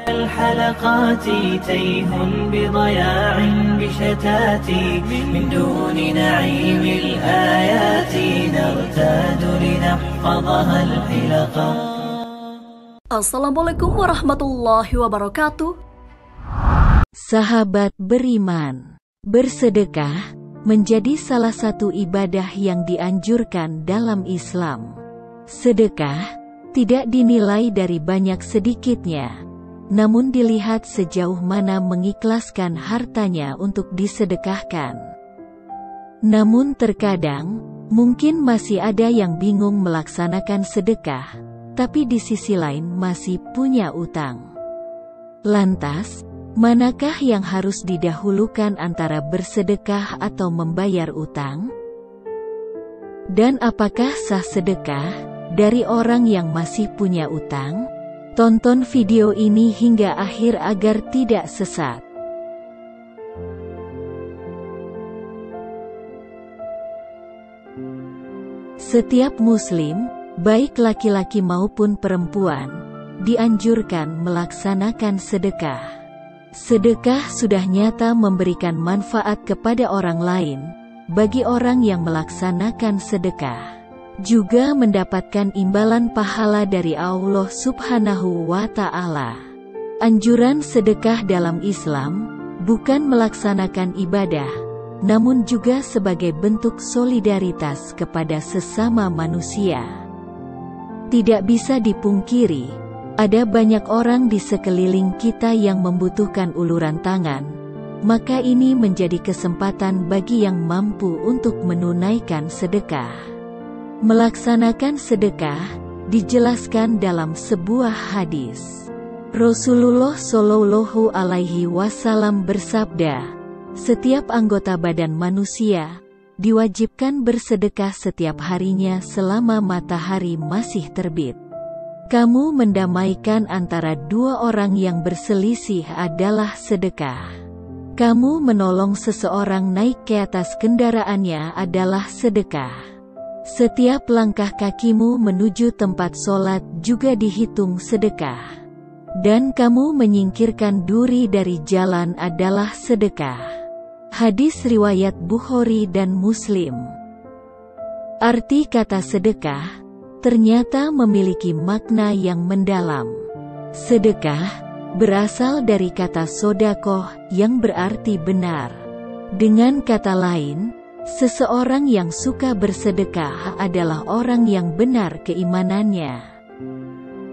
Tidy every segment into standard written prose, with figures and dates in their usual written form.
الحلقات تيه بضياع بشتات من دون نعيم الآيات نرتاد لنحفظها الحلقا. Assalamualaikum warahmatullahi wabarakatuh. Sahabat beriman, bersedekah menjadi salah satu ibadah yang dianjurkan dalam Islam. Sedekah tidak dinilai dari banyak sedikitnya, namun dilihat sejauh mana mengikhlaskan hartanya untuk disedekahkan. Namun terkadang, mungkin masih ada yang bingung melaksanakan sedekah, tapi di sisi lain masih punya utang. Lantas, manakah yang harus didahulukan antara bersedekah atau membayar utang? Dan apakah sah sedekah dari orang yang masih punya utang? Tonton video ini hingga akhir agar tidak sesat. Setiap muslim, baik laki-laki maupun perempuan, dianjurkan melaksanakan sedekah. Sedekah sudah nyata memberikan manfaat kepada orang lain, bagi orang yang melaksanakan sedekah juga mendapatkan imbalan pahala dari Allah Subhanahu wa Ta'ala. Anjuran sedekah dalam Islam bukan melaksanakan ibadah, namun juga sebagai bentuk solidaritas kepada sesama manusia. Tidak bisa dipungkiri, ada banyak orang di sekeliling kita yang membutuhkan uluran tangan, maka ini menjadi kesempatan bagi yang mampu untuk menunaikan sedekah. Melaksanakan sedekah dijelaskan dalam sebuah hadis. Rasulullah Shallallahu Alaihi Wasallam bersabda, setiap anggota badan manusia diwajibkan bersedekah setiap harinya selama matahari masih terbit. Kamu mendamaikan antara dua orang yang berselisih adalah sedekah. Kamu menolong seseorang naik ke atas kendaraannya adalah sedekah. Setiap langkah kakimu menuju tempat sholat juga dihitung sedekah. Dan kamu menyingkirkan duri dari jalan adalah sedekah. Hadis riwayat Bukhari dan Muslim. Arti kata sedekah ternyata memiliki makna yang mendalam. Sedekah berasal dari kata sodakoh yang berarti benar. Dengan kata lain, seseorang yang suka bersedekah adalah orang yang benar keimanannya.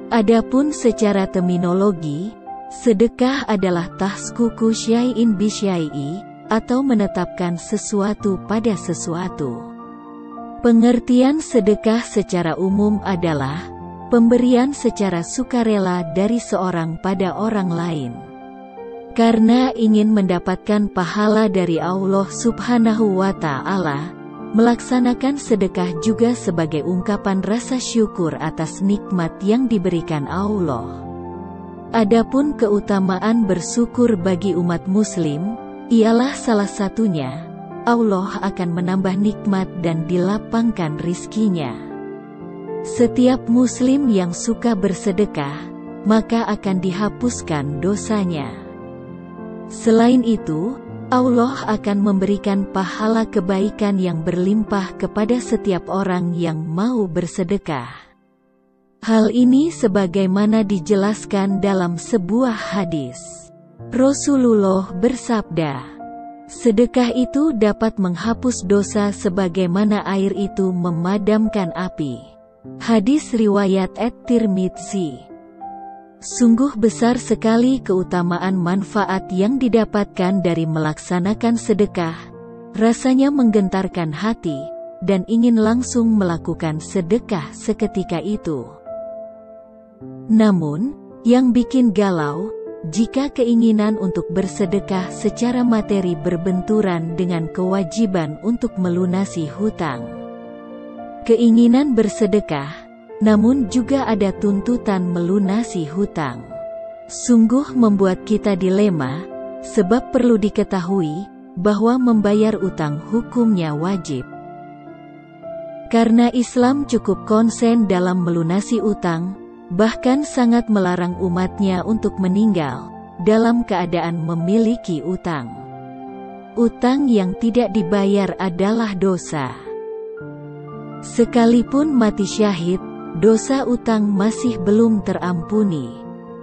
Adapun secara terminologi, sedekah adalah tahqiqu syai'in bi syai'i, atau menetapkan sesuatu pada sesuatu. Pengertian sedekah secara umum adalah pemberian secara sukarela dari seorang pada orang lain. Karena ingin mendapatkan pahala dari Allah Subhanahu wa Ta'ala, melaksanakan sedekah juga sebagai ungkapan rasa syukur atas nikmat yang diberikan Allah. Adapun keutamaan bersyukur bagi umat muslim, ialah salah satunya, Allah akan menambah nikmat dan dilapangkan rizkinya. Setiap muslim yang suka bersedekah, maka akan dihapuskan dosanya. Selain itu, Allah akan memberikan pahala kebaikan yang berlimpah kepada setiap orang yang mau bersedekah. Hal ini sebagaimana dijelaskan dalam sebuah hadis. Rasulullah bersabda, sedekah itu dapat menghapus dosa sebagaimana air itu memadamkan api. Hadis riwayat At-Tirmidzi. Sungguh besar sekali keutamaan manfaat yang didapatkan dari melaksanakan sedekah. Rasanya menggentarkan hati, dan ingin langsung melakukan sedekah seketika itu. Namun, yang bikin galau, jika keinginan untuk bersedekah secara materi berbenturan dengan kewajiban untuk melunasi hutang. Keinginan bersedekah, namun juga ada tuntutan melunasi hutang. Sungguh membuat kita dilema, sebab perlu diketahui bahwa membayar utang hukumnya wajib. Karena Islam cukup konsen dalam melunasi utang, bahkan sangat melarang umatnya untuk meninggal dalam keadaan memiliki utang. Utang yang tidak dibayar adalah dosa. Sekalipun mati syahid, dosa utang masih belum terampuni.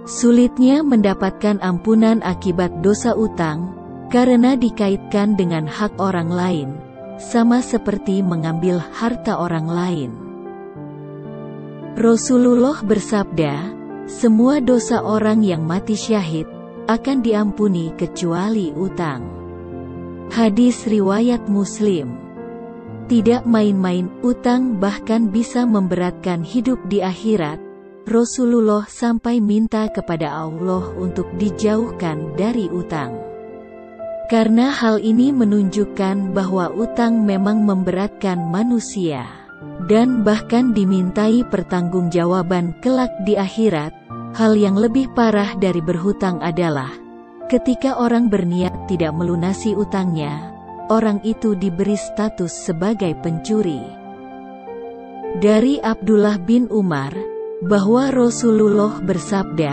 Sulitnya mendapatkan ampunan akibat dosa utang, karena dikaitkan dengan hak orang lain, sama seperti mengambil harta orang lain. Rasulullah bersabda, semua dosa orang yang mati syahid akan diampuni kecuali utang. Hadis riwayat Muslim. Tidak main-main, utang bahkan bisa memberatkan hidup di akhirat. Rasulullah sampai minta kepada Allah untuk dijauhkan dari utang. Karena hal ini menunjukkan bahwa utang memang memberatkan manusia, dan bahkan dimintai pertanggungjawaban kelak di akhirat. Hal yang lebih parah dari berhutang adalah ketika orang berniat tidak melunasi utangnya, orang itu diberi status sebagai pencuri. Dari Abdullah bin Umar, bahwa Rasulullah bersabda,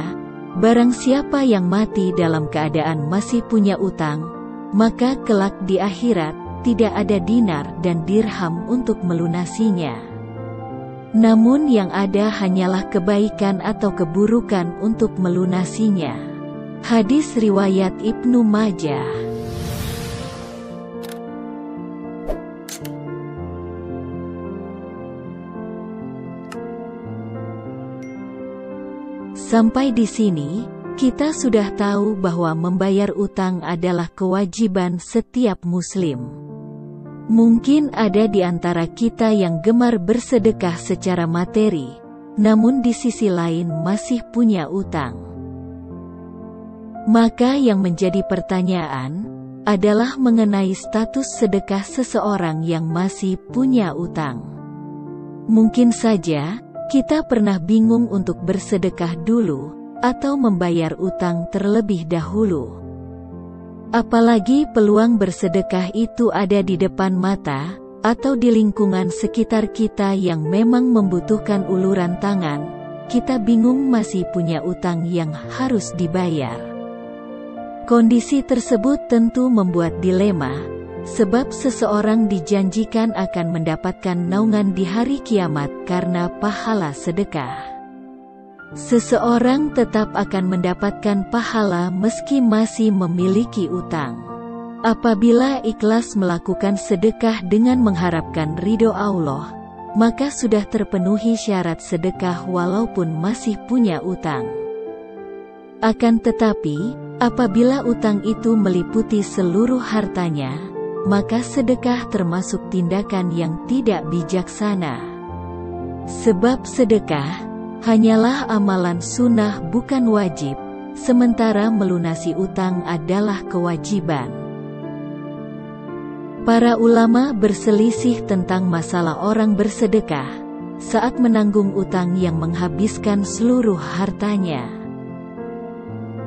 barang siapa yang mati dalam keadaan masih punya utang, maka kelak di akhirat tidak ada dinar dan dirham untuk melunasinya. Namun yang ada hanyalah kebaikan atau keburukan untuk melunasinya. Hadis riwayat Ibnu Majah. Sampai di sini, kita sudah tahu bahwa membayar utang adalah kewajiban setiap muslim. Mungkin ada di antara kita yang gemar bersedekah secara materi, namun di sisi lain masih punya utang. Maka yang menjadi pertanyaan adalah mengenai status sedekah seseorang yang masih punya utang. Mungkin saja kita pernah bingung untuk bersedekah dulu atau membayar utang terlebih dahulu. Apalagi peluang bersedekah itu ada di depan mata atau di lingkungan sekitar kita yang memang membutuhkan uluran tangan. Kita bingung masih punya utang yang harus dibayar. Kondisi tersebut tentu membuat dilema, sebab seseorang dijanjikan akan mendapatkan naungan di hari kiamat karena pahala sedekah. Seseorang tetap akan mendapatkan pahala meski masih memiliki utang. Apabila ikhlas melakukan sedekah dengan mengharapkan ridho Allah, maka sudah terpenuhi syarat sedekah walaupun masih punya utang. Akan tetapi, apabila utang itu meliputi seluruh hartanya, maka sedekah termasuk tindakan yang tidak bijaksana. Sebab sedekah hanyalah amalan sunnah bukan wajib, sementara melunasi utang adalah kewajiban. Para ulama berselisih tentang masalah orang bersedekah saat menanggung utang yang menghabiskan seluruh hartanya.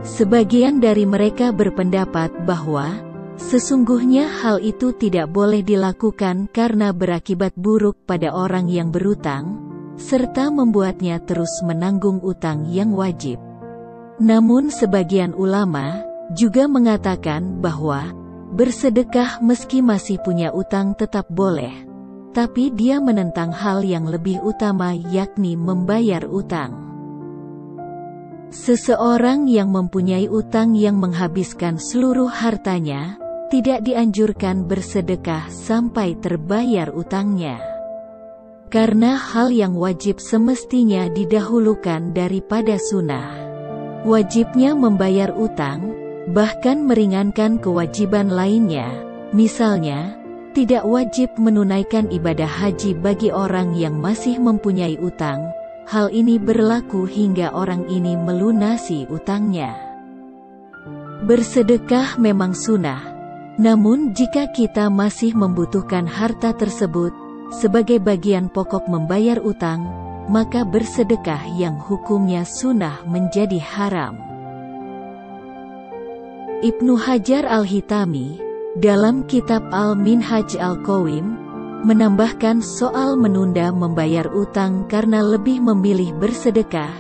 Sebagian dari mereka berpendapat bahwa sesungguhnya hal itu tidak boleh dilakukan karena berakibat buruk pada orang yang berutang, serta membuatnya terus menanggung utang yang wajib. Namun sebagian ulama juga mengatakan bahwa bersedekah meski masih punya utang tetap boleh, tapi dia menentang hal yang lebih utama yakni membayar utang. Seseorang yang mempunyai utang yang menghabiskan seluruh hartanya, tidak dianjurkan bersedekah sampai terbayar utangnya. Karena hal yang wajib semestinya didahulukan daripada sunnah. Wajibnya membayar utang, bahkan meringankan kewajiban lainnya. Misalnya, tidak wajib menunaikan ibadah haji bagi orang yang masih mempunyai utang. Hal ini berlaku hingga orang ini melunasi utangnya. Bersedekah memang sunnah, namun jika kita masih membutuhkan harta tersebut sebagai bagian pokok membayar utang, maka bersedekah yang hukumnya sunnah menjadi haram. Ibnu Hajar Al-Hitami, dalam kitab Al-Minhaj Al-Qawim, menambahkan soal menunda membayar utang karena lebih memilih bersedekah.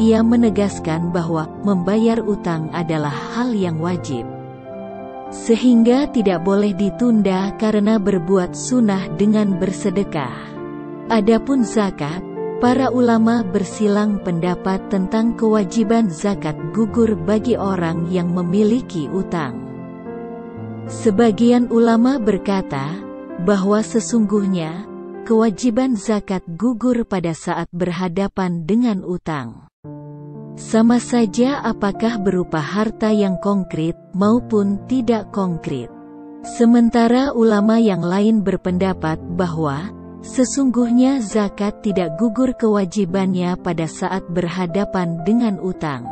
ia menegaskan bahwa membayar utang adalah hal yang wajib, sehingga tidak boleh ditunda karena berbuat sunnah dengan bersedekah. Adapun zakat, para ulama bersilang pendapat tentang kewajiban zakat gugur bagi orang yang memiliki utang. Sebagian ulama berkata bahwa sesungguhnya kewajiban zakat gugur pada saat berhadapan dengan utang, sama saja apakah berupa harta yang konkret maupun tidak konkret. Sementara ulama yang lain berpendapat bahwa sesungguhnya zakat tidak gugur kewajibannya pada saat berhadapan dengan utang,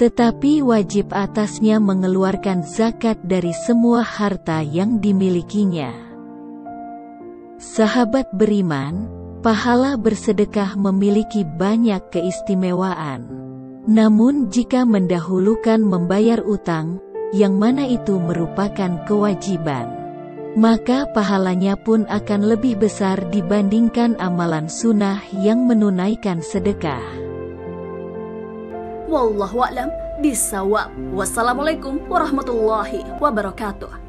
tetapi wajib atasnya mengeluarkan zakat dari semua harta yang dimilikinya. Sahabat beriman, pahala bersedekah memiliki banyak keistimewaan. Namun jika mendahulukan membayar utang, yang mana itu merupakan kewajiban, maka pahalanya pun akan lebih besar dibandingkan amalan sunnah yang menunaikan sedekah. Wallahu a'lam bishawab. Wassalamualaikum warahmatullahi wabarakatuh.